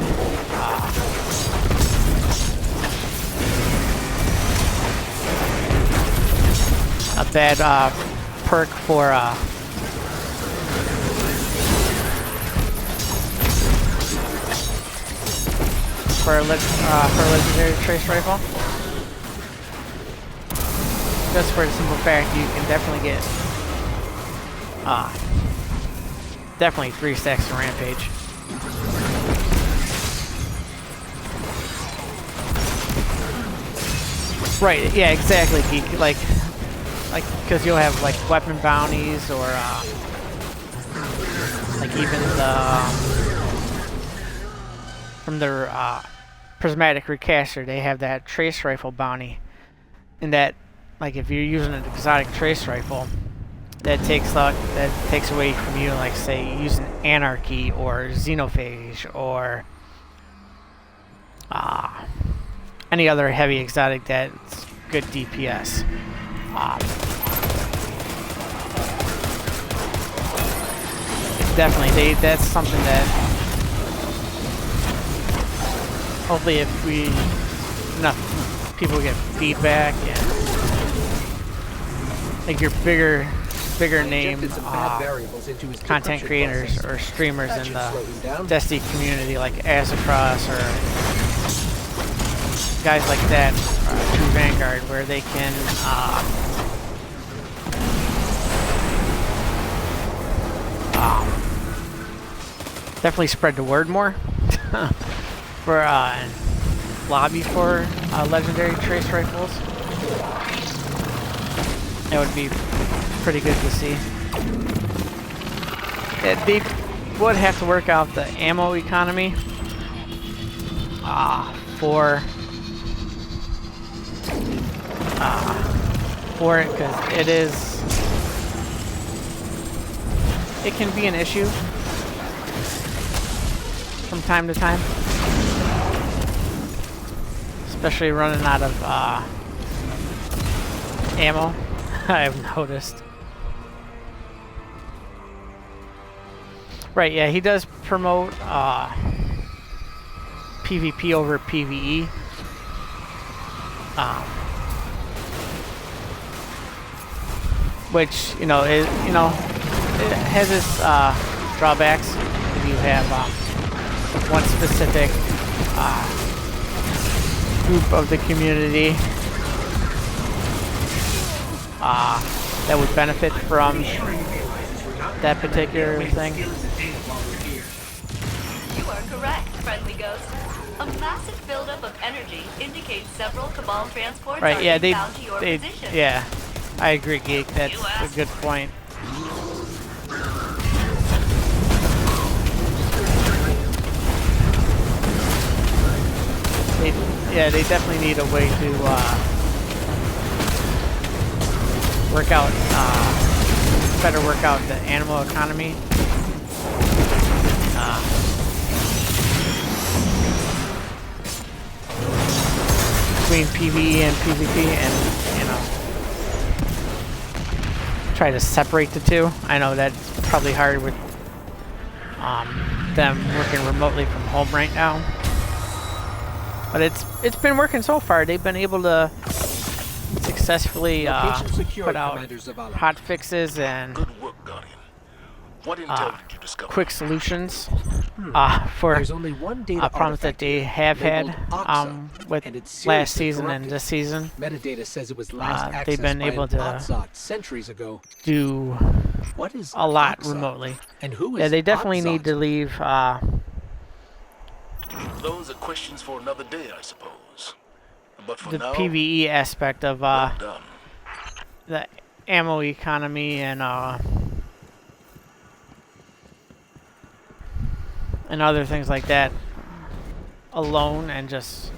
perk for a legendary trace rifle. Just for the simple fact you can definitely get definitely 3 stacks of Rampage. Right, yeah, exactly, Geek. Like because you'll have like weapon bounties or like even from their prismatic recaster, they have that trace rifle bounty, and that, like, if you're using an exotic trace rifle, that takes away from you, like, say, using Anarchy or Xenophage or any other heavy exotic that's good DPS. Definitely, that's something that hopefully if enough people get feedback and like your bigger name content creators or streamers in the Destiny community like Azicross or guys like that, True Vanguard, where they can definitely spread the word more for lobby for legendary trace rifles. That would be pretty good to see. They would have to work out the ammo economy for it, because it can be an issue from time to time, especially running out of ammo. I've noticed. Right, yeah, he does promote PvP over PvE. Which it has its drawbacks. If you have one specific group of the community that would benefit from that particular thing. You are correct, friendly ghost. A massive buildup of energy indicates several Cabal transports Right, are yeah, inbound to your position. yeah, I agree, Geek. That's a good point. They definitely need a way to better work out the animal economy. Between PvE and PvP, and try to separate the two. I know that's probably hard with them working remotely from home right now, but it's been working so far. They've been able to successfully put out hot fixes and Good work, Guardian. What intel did you discover? quick solutions for There's only one data problems that they have had with last season and this season. Metadata says it was last accessed they've been by able an to Oxot centuries ago. do What is a lot Oxot? remotely. And who is Yeah, they definitely Oxot? need to leave. Those are questions for another day, I suppose. But for The now, PvE aspect of well done. the ammo economy and other things like that alone, and just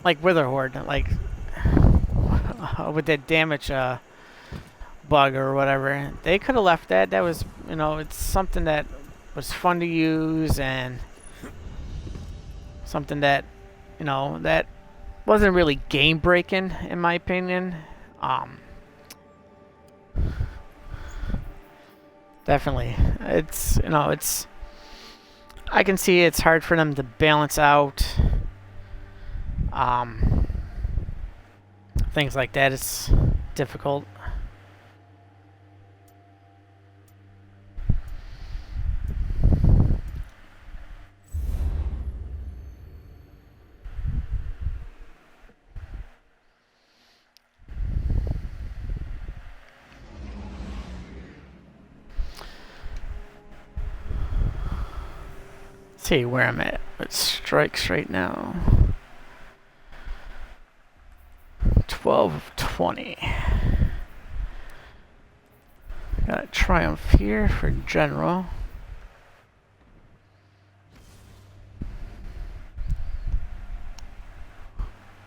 like Witherhoard, like with that damage bug or whatever, they could have left that. That was, it's something that was fun to use and something that, that wasn't really game breaking in my opinion. Definitely, it's I can see it's hard for them to balance out things like that. It's difficult. See where I'm at with strikes right now. 12 of 20. Got a triumph here for general.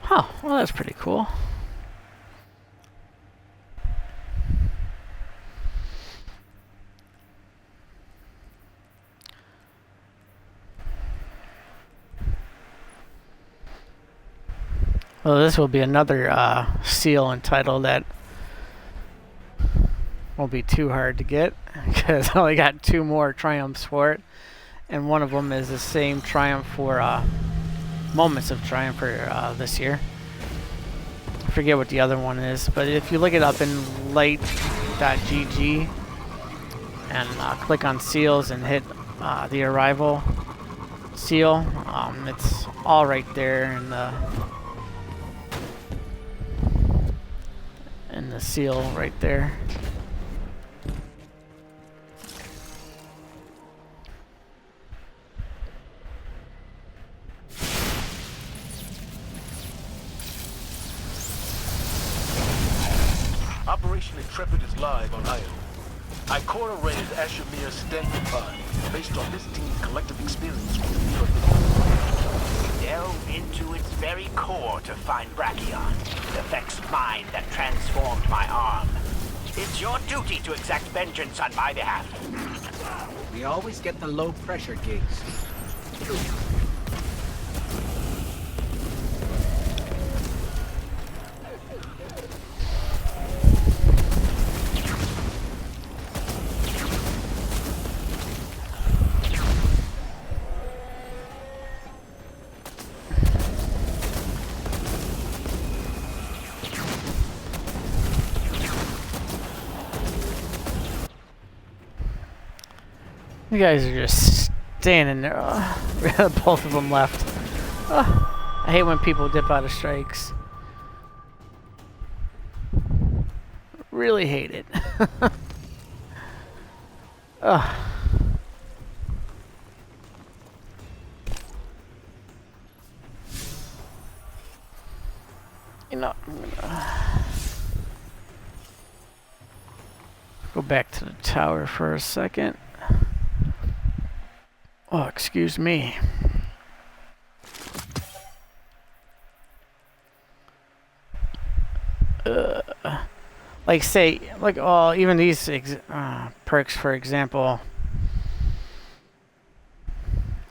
Huh, well that's pretty cool. Well, this will be another seal and title that won't be too hard to get because I only got 2 more triumphs for it, and one of them is the same triumph for Moments of Triumph for this year. I forget what the other one is, but if you look it up in light.gg and click on seals and hit the arrival seal, it's all right there in the seal right there. Operation Intrepid is live on Io. Ikora Ray is Ashamir standing by, based on this team's collective experience with the Earth. Delve into its very core to find Brachion, the Vex mind that transformed my arm. It's your duty to exact vengeance on my behalf. We always get the low-pressure gigs. You guys are just standing there. Both of them left. I hate when people dip out of strikes. Really hate it. You know, I'm gonna go back to the tower for a second. Oh, excuse me. Like say, like even these perks, for example,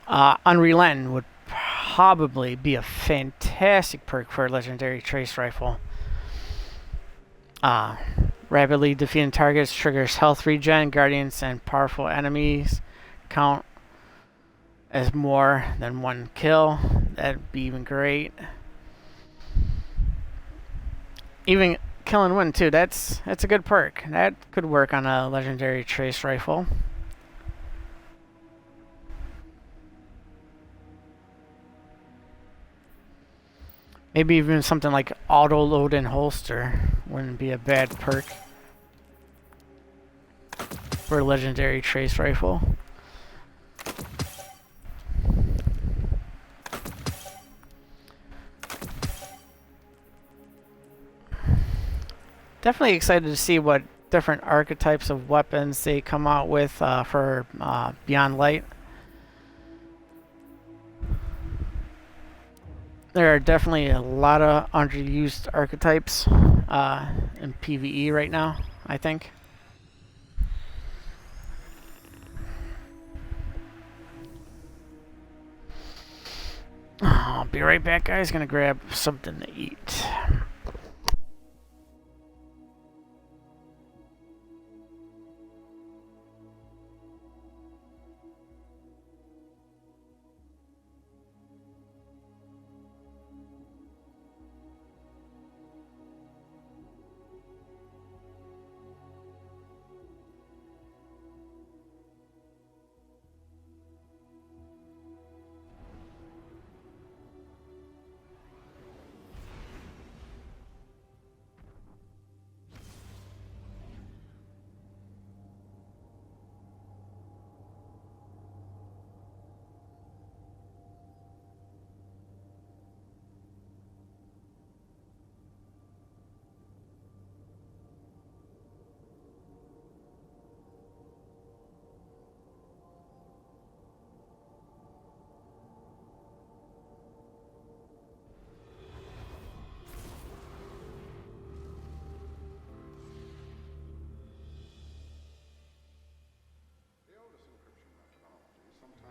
Unrelenting would probably be a fantastic perk for a legendary trace rifle. Rapidly defeating targets triggers health regen, guardians, and powerful enemies count as more than 1 kill. That'd be even great. Even kill and win too. That's a good perk. That could work on a legendary trace rifle. Maybe even something like auto load and holster wouldn't be a bad perk for a legendary trace rifle. Definitely excited to see what different archetypes of weapons they come out with for Beyond Light. There are definitely a lot of underused archetypes in PvE right now, I think. I'll be right back, guys. Gonna grab something to eat.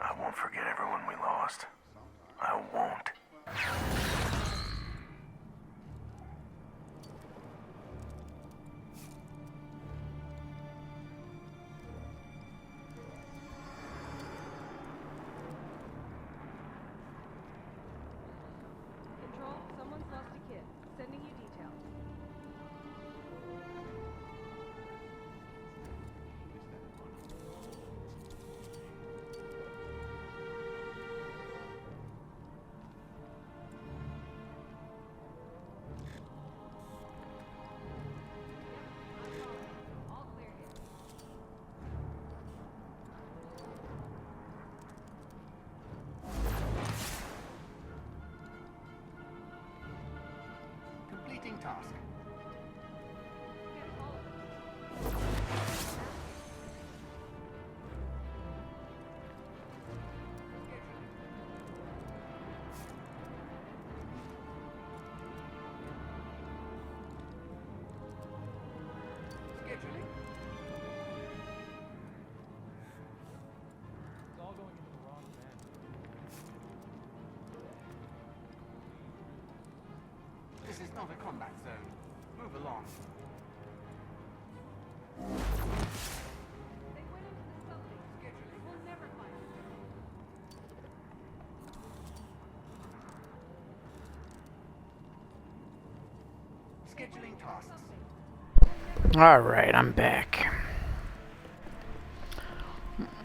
I won't forget everyone we lost. I won't. task. Scheduling. It's all going into the wrong man. This is not a combat zone. Move along. They went into the subway. We'll never find them. Scheduling tasks. Alright, I'm back.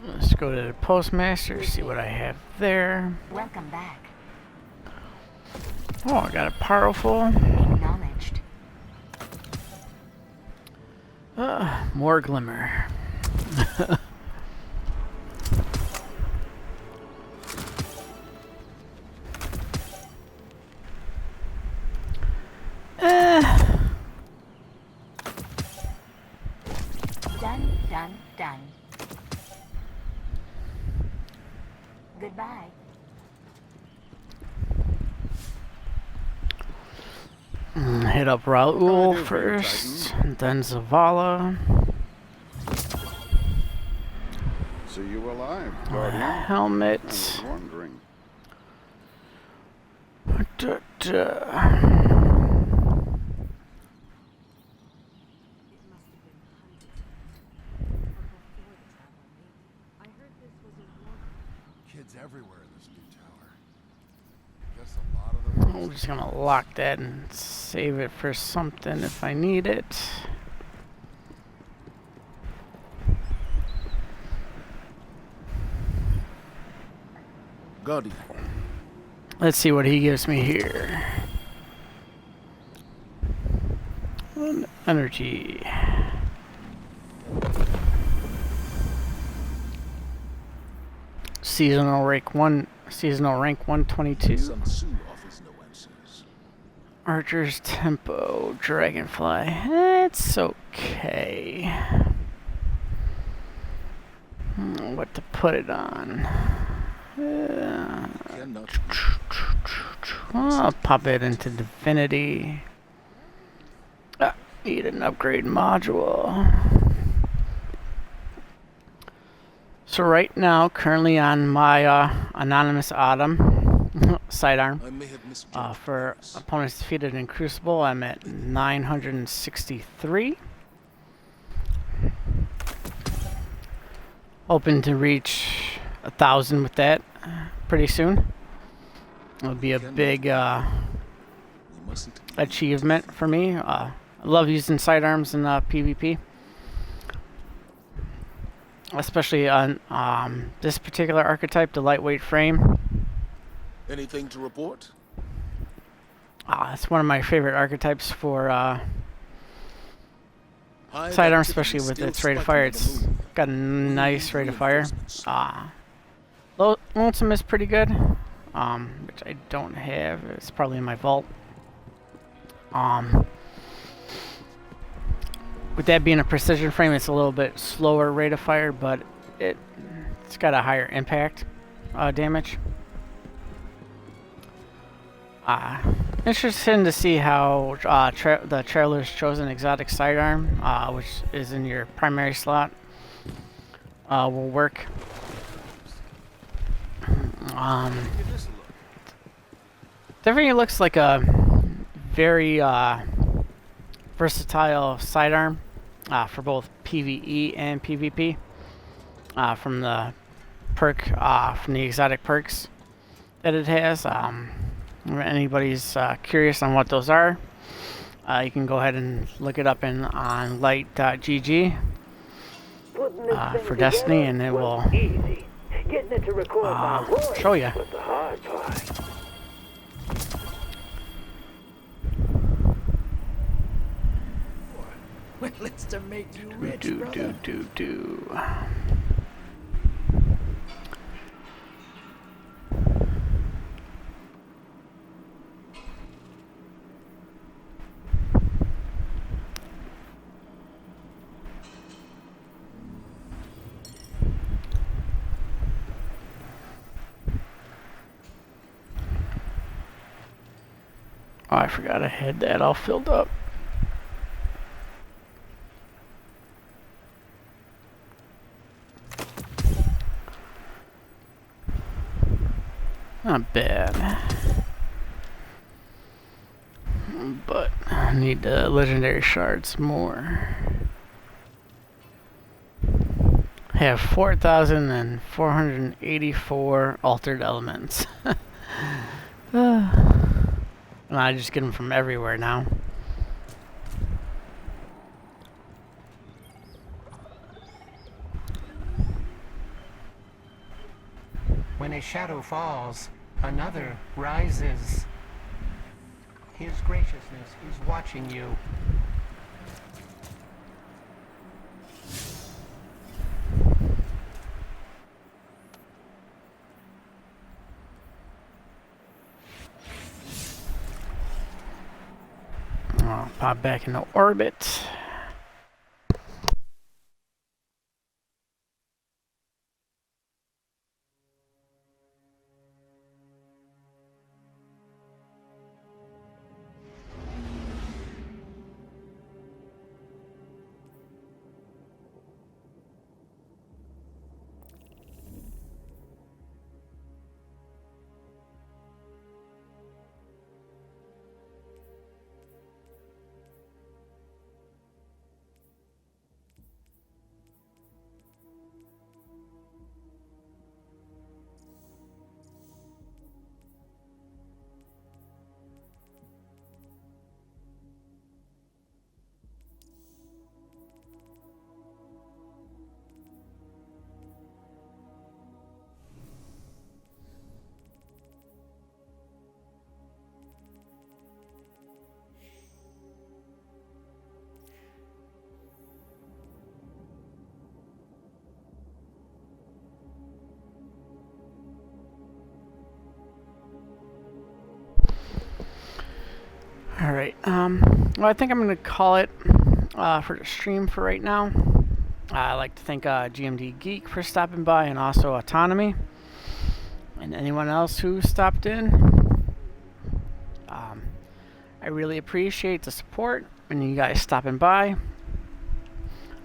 Let's go to the postmaster, see what I have there. Welcome back. Oh, I got a powerful. Acknowledged. More glimmer. Done, done, done. Goodbye. Hit up Raul first, then Zavala. See you alive, Guardian. I Helmet. was wondering. Kids everywhere in this new tower. Guess a lot of them. I'm just gonna lock that and save it for something if I need it. Guardian, Let's see what he gives me here. Energy. Seasonal rank 122. Sun Tzu offers no answers. Archer's Tempo, Dragonfly. It's okay. What to put it on? Cannot I'll pop it into Divinity. Need an upgrade module. So right now, currently on my Anonymous Autumn sidearm, I may have misjudged for this. opponents defeated in Crucible, I'm at 963. Hoping to reach 1,000 with that pretty soon. It'll be a big We mustn't achievement for me. I love using sidearms in PvP, especially on this particular archetype, the lightweight frame. Anything to report? It's one of my favorite archetypes for Hive sidearms, activity especially with still its rate of spiking fire. on the It's moon. got a nice rate of fire. Reinforcements. Lonesome is pretty good, which I don't have. It's probably in my vault. With that being a precision frame, it's a little bit slower rate of fire, but it's got a higher impact damage. Interesting to see how the Traveler's Chosen Exotic Sidearm, which is in your primary slot, will work. Definitely looks like a very versatile sidearm for both PvE and PvP. From the from the exotic perks that it has. If anybody's curious on what those are, you can go ahead and look it up on light.gg for Destiny, and it will Easy. Getting it to record my voice show you. was the hard part. Well, it's to make you rich, Do brother. do. Oh, I forgot I had that all filled up. Not bad. But I need the legendary shards more. I have 4,484 altered elements. And I just get them from everywhere now. When a shadow falls, another rises. His graciousness is watching you. I'll pop back into orbit. Alright, well, I think I'm going to call it for the stream for right now. I'd like to thank GMD Geek for stopping by, and also Autonomy, and anyone else who stopped in. I really appreciate the support and you guys stopping by.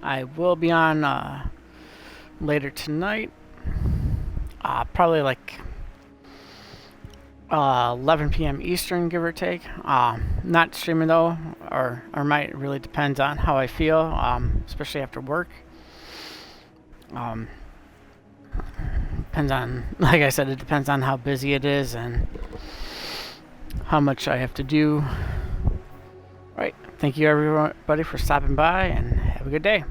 I will be on later tonight, probably like 11 p.m. Eastern, give or take. Not streaming though, or might. It really depends on how I feel, especially after work. Depends on, like I said, it depends on how busy it is and how much I have to do. Right. Thank you everybody for stopping by, and have a good day.